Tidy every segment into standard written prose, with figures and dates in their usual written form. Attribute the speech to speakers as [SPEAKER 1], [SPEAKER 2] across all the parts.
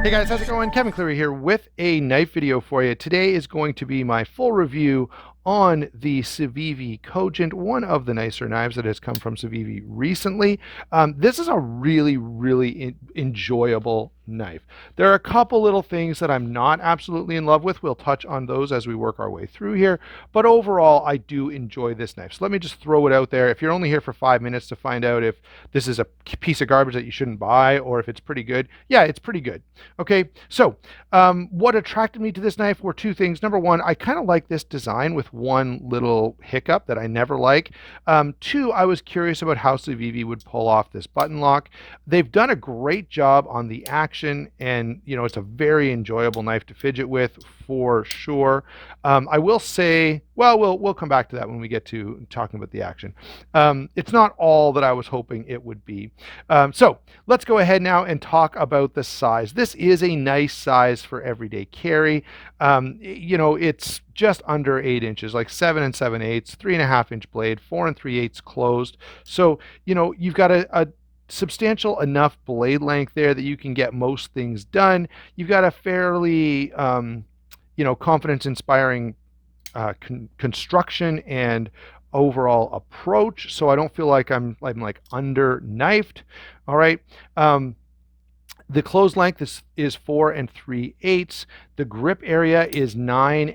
[SPEAKER 1] Hey guys, how's it going? Kevin Cleary here with a knife video for you. Today is going to be my full review on the Civivi Cogent, one of the nicer knives that has come from Civivi recently. This is a really enjoyable knife. There are a couple little things that I'm not absolutely in love with. We'll touch on those as we work our way through here, but overall I do enjoy this knife. So let me just throw it out there. If you're only here for 5 minutes to find out if this is a piece of garbage that you shouldn't buy or if it's pretty good, yeah, it's pretty good. Okay, so what attracted me to this knife were two things. Number one, I kind of like this design with one little hiccup that I never like. Two, I was curious about how Civivi would pull off this button lock. They've done a great job on the action, and it's a very enjoyable knife to fidget with for sure. I will say, well, we'll come back to that when we get to talking about the action. It's not all that I was hoping it would be. So let's go ahead now and talk about the size. This is a nice size for everyday carry. It's just under 8 inches, like 7 7/8, 3.5 inch blade, 4 3/8 closed. So, you've got a substantial enough blade length there that you can get most things done. You've got a fairly, confidence inspiring construction and overall approach. So I don't feel like I'm like under knifed. All right. The close length is 4 3/8. The grip area is 3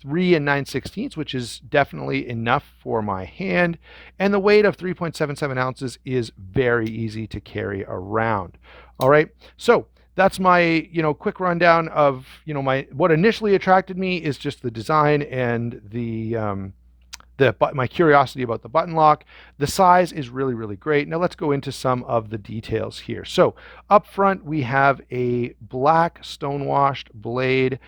[SPEAKER 1] 9/16, which is definitely enough for my hand. And the weight of 3.77 ounces is very easy to carry around. All right. So that's my, quick rundown of, what initially attracted me is just the design and my curiosity about the button lock. The size is really great. Now let's go into some of the details here. So up front, we have a black stonewashed blade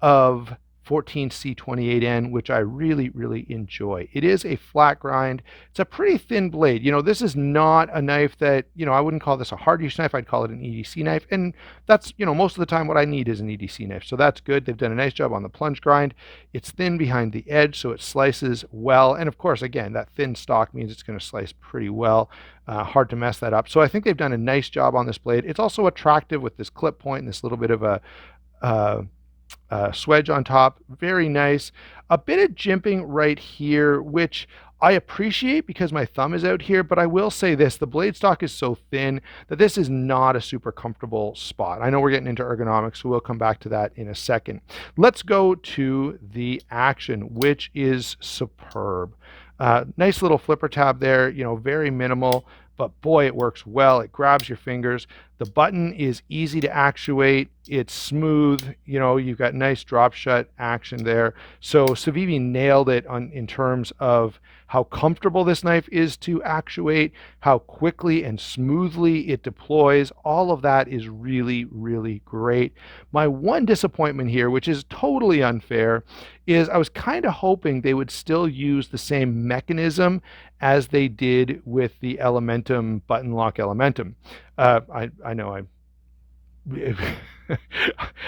[SPEAKER 1] of 14C28N, which I really enjoy. It is a flat grind. It's a pretty thin blade. This is not a knife that, I wouldn't call this a hard use knife. I'd call it an EDC knife. And that's, most of the time what I need is an EDC knife. So that's good. They've done a nice job on the plunge grind. It's thin behind the edge, so it slices well. And of course, again, that thin stock means it's going to slice pretty well. Hard to mess that up. So I think they've done a nice job on this blade. It's also attractive with this clip point and this little bit of a swedge on top. Very nice. A bit of jimping right here, which I appreciate because my thumb is out here, but I will say this, the blade stock is so thin that this is not a super comfortable spot. I know we're getting into ergonomics, so we'll come back to that in a second. Let's go to the action, which is superb. Nice little flipper tab there, very minimal, but boy, it works well. It grabs your fingers. The button is easy to actuate. It's smooth. You've got nice drop shut action there. So Civivi nailed it in terms of how comfortable this knife is to actuate, how quickly and smoothly it deploys. All of that is really great. My one disappointment here, which is totally unfair, is I was kind of hoping they would still use the same mechanism as they did with the Elementum button lock Elementum. I know I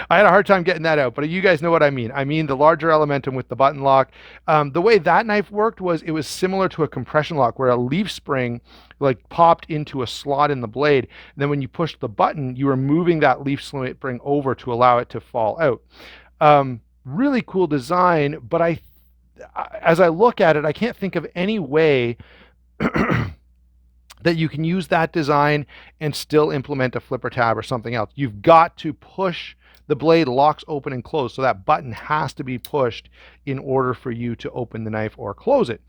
[SPEAKER 1] had a hard time getting that out, but you guys know what I mean. I mean the larger Elementum with the button lock. The way that knife worked was it was similar to a compression lock where a leaf spring like popped into a slot in the blade. And then when you pushed the button, you were moving that leaf spring over to allow it to fall out. Really cool design, but as I look at it, I can't think of any way that you can use that design and still implement a flipper tab or something else. You've got to push the blade locks open and close. So that button has to be pushed in order for you to open the knife or close it.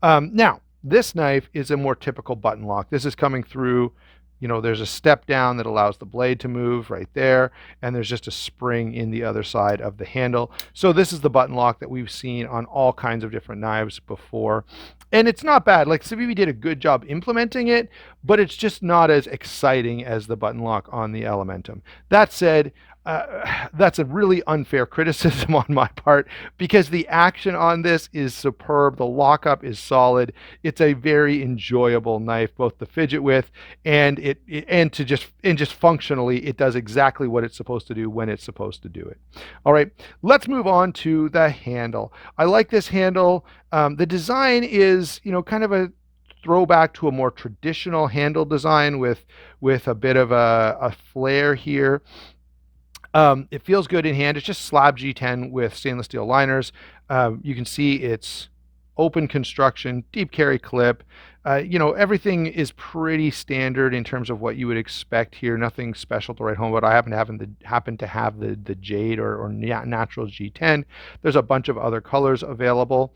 [SPEAKER 1] Now, this knife is a more typical button lock. This is coming through, there's a step down that allows the blade to move right there, and there's just a spring in the other side of the handle. So this is the button lock that we've seen on all kinds of different knives before. And it's not bad. Like Civivi did a good job implementing it, but it's just not as exciting as the button lock on the Elementum. That said, that's a really unfair criticism on my part because the action on this is superb. The lockup is solid. It's a very enjoyable knife, both to fidget with and just functionally, it does exactly what it's supposed to do when it's supposed to do it. All right, let's move on to the handle. I like this handle. The design is, kind of a throwback to a more traditional handle design with a bit of a flare here. It feels good in hand. It's just slab G10 with stainless steel liners. You can see it's open construction, deep carry clip. Everything is pretty standard in terms of what you would expect here. Nothing special to write home about. I happen to have the jade or natural G10. There's a bunch of other colors available.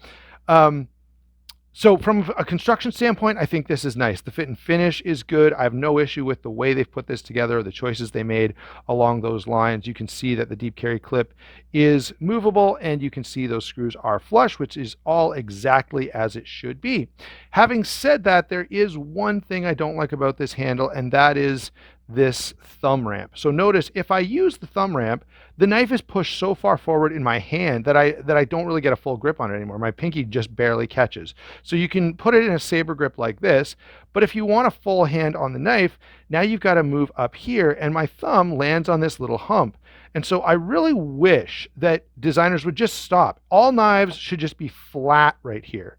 [SPEAKER 1] So from a construction standpoint, I think this is nice. The fit and finish is good. I have no issue with the way they've put this together, or the choices they made along those lines. You can see that the deep carry clip is movable, and you can see those screws are flush, which is all exactly as it should be. Having said that, there is one thing I don't like about this handle, and that is this thumb ramp. So notice if I use the thumb ramp, the knife is pushed so far forward in my hand that I don't really get a full grip on it anymore. My pinky just barely catches. So you can put it in a saber grip like this, but if you want a full hand on the knife, now you've got to move up here, and my thumb lands on this little hump. And so I really wish that designers would just stop. All knives should just be flat right here.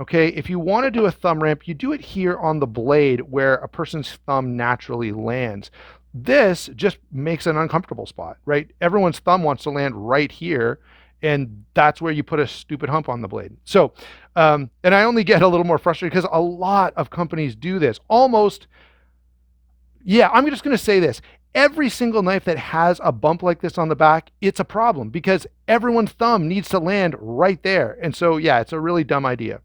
[SPEAKER 1] Okay, if you want to do a thumb ramp, you do it here on the blade where a person's thumb naturally lands. This just makes an uncomfortable spot, right? Everyone's thumb wants to land right here, and that's where you put a stupid hump on the blade. So, and I only get a little more frustrated because a lot of companies do this. Almost, yeah, I'm just going to say this. Every single knife that has a bump like this on the back, it's a problem because everyone's thumb needs to land right there. And so, yeah, it's a really dumb idea.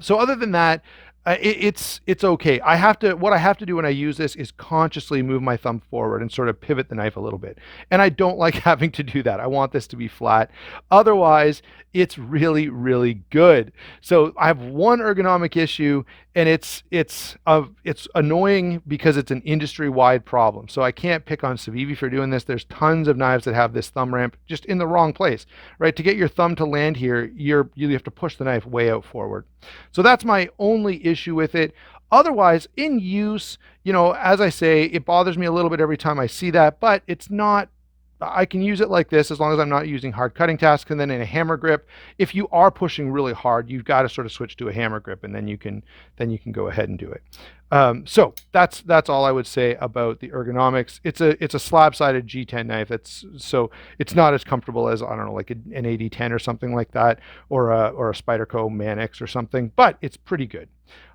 [SPEAKER 1] So other than that, it's okay. What I have to do when I use this is consciously move my thumb forward and sort of pivot the knife a little bit. And I don't like having to do that. I want this to be flat. Otherwise, it's really, really good. So I have one ergonomic issue, and it's annoying because it's an industry-wide problem. So I can't pick on Civivi for doing this. There's tons of knives that have this thumb ramp just in the wrong place, right? To get your thumb to land here, you have to push the knife way out forward. So that's my only issue with it. Otherwise, in use, as I say, it bothers me a little bit every time I see that, but it's not, I can use it like this as long as I'm not using hard cutting tasks. And then in a hammer grip, if you are pushing really hard, you've got to sort of switch to a hammer grip, and then you can go ahead and do it. So that's all I would say about the ergonomics. It's a slab-sided G10 knife. So it's not as comfortable as, I don't know, like an 8010 or something like that, or a Spyderco Manix or something, but it's pretty good.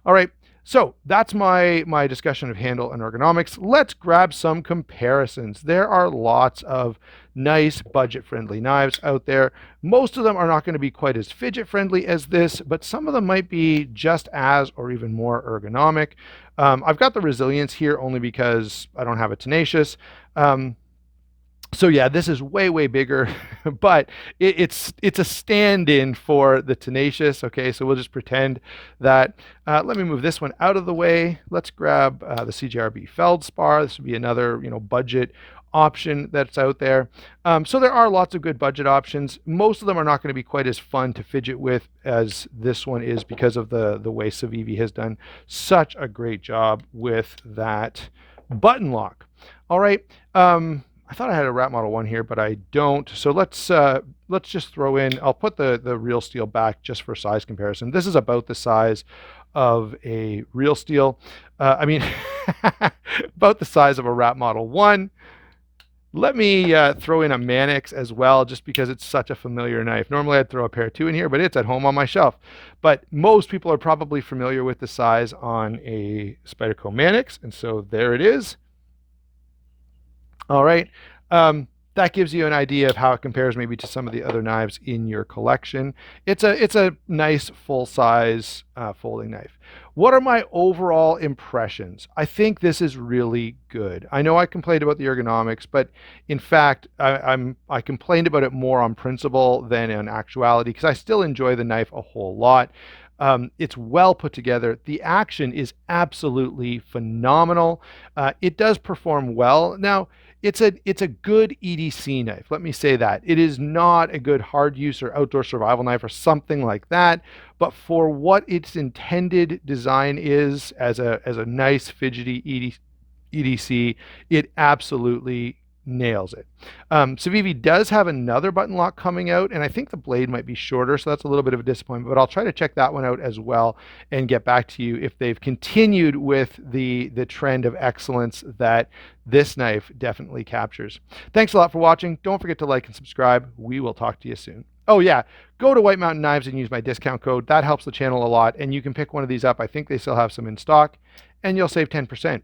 [SPEAKER 1] All right. So that's my discussion of handle and ergonomics. Let's grab some comparisons. There are lots of nice budget-friendly knives out there. Most of them are not going to be quite as fidget-friendly as this, but some of them might be just as or even more ergonomic. I've got the Resilience here only because I don't have a Tenacious. So yeah, this is way, way bigger, but it's a stand-in for the Tenacious. Okay, so we'll just pretend that. Let me move this one out of the way. Let's grab the CJRB Feldspar. This would be another budget option that's out there. So there are lots of good budget options. Most of them are not going to be quite as fun to fidget with as this one is because of the way Civivi has done such a great job with that button lock. All right. I thought I had a Rat Model 1 here, but I don't. So let's just throw in, I'll put the real steel back just for size comparison. This is about the size of a real steel. About the size of a Rat Model 1. Let me throw in a Manix as well, just because it's such a familiar knife. Normally I'd throw a Pair 2 in here, but it's at home on my shelf. But most people are probably familiar with the size on a Spyderco Manix, and so there it is. All right, that gives you an idea of how it compares maybe to some of the other knives in your collection. It's a nice full-size folding knife. What are my overall impressions? I think this is really good. I know I complained about the ergonomics, but in fact, I complained about it more on principle than in actuality, because I still enjoy the knife a whole lot. It's well put together. The action is absolutely phenomenal. It does perform well. Now, it's a good EDC knife. Let me say that. It is not a good hard use or outdoor survival knife or something like that, but for what its intended design is as a nice fidgety EDC, it absolutely nails it. Civivi does have another button lock coming out, and I think the blade might be shorter, so that's a little bit of a disappointment, but I'll try to check that one out as well and get back to you if they've continued with the trend of excellence that this knife definitely captures. Thanks a lot for watching. Don't forget to like and subscribe. We will talk to you soon. Oh yeah, go to White Mountain Knives and use my discount code. That helps the channel a lot, and you can pick one of these up. I think they still have some in stock, and you'll save 10%.